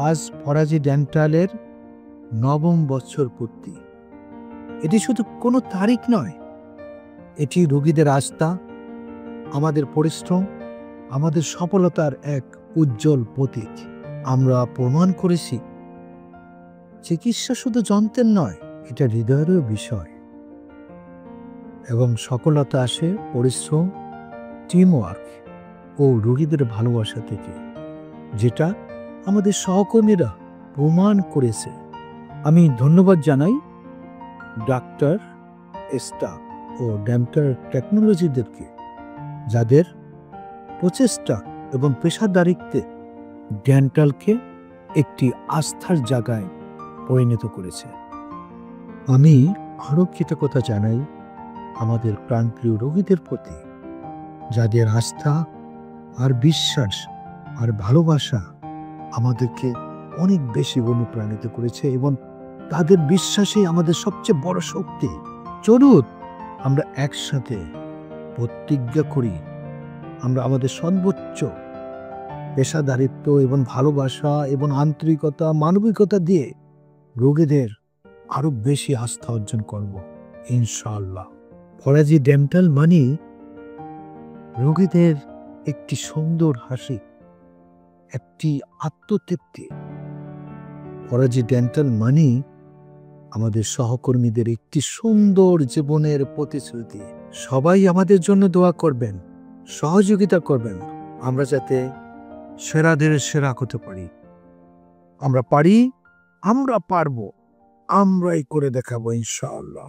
আজ ফরাজি ডেন্টালের ৯ম বৎসর পূর্তি। এটি শুধু কোনো তারিখ নয়, এটি রোগীদের আস্থা, আমাদের পরিশ্রম, আমাদের সফলতার এক উজ্জ্বল প্রতীক। আমরা প্রমাণ করেছি চিকিৎসা শুধু যন্ত্রের নয়, এটা হৃদয়েরও বিষয়, এবং সফলতা আসে পরিশ্রম, টিমওয়ার্ক ও রোগীদের ভালোবাসা থেকে, যেটা আমাদের সহকর্মীরা প্রমাণ করেছে। আমি ধন্যবাদ জানাই ডাক্তার, স্টাফ ও ডেন্টাল টেকনোলজিদেরকে, যাদের প্রচেষ্টা এবং পেশাদারিত্বে ডেন্টালকে একটি আস্থার জায়গায় পরিণত করেছে। আমি আরও কৃতজ্ঞতা জানাই আমাদের প্রাণপ্রিয় রোগীদের প্রতি, যাদের আস্থা আর বিশ্বাস আর ভালোবাসা আমাদেরকে অনেক বেশি অনুপ্রাণিত করেছে, এবং তাদের বিশ্বাসই আমাদের সবচেয়ে বড় শক্তি। চলুন আমরা একসাথে প্রতিজ্ঞা করি, আমরা আমাদের সর্বোচ্চ পেশাদারিত্ব এবং ভালোবাসা এবং আন্তরিকতা, মানবিকতা দিয়ে রোগীদের আরো বেশি আস্থা অর্জন করব, ইনশাআল্লাহ। ফরাজি ডেন্টাল মানি রোগীদের একটি সুন্দর হাসি, একটি আত্মতৃপ্তি। ফরাজি ডেন্টাল মানি আমাদের সহকর্মীদের একটি সুন্দর জীবনের প্রতিশ্রুতি। সবাই আমাদের জন্য দোয়া করবেন, সহযোগিতা করবেন, আমরা যাতে সেরাদের সেরা হতে পারি। আমরা পারি, আমরা পারবো, আমরাই করে দেখাবো ইনশাআল্লাহ।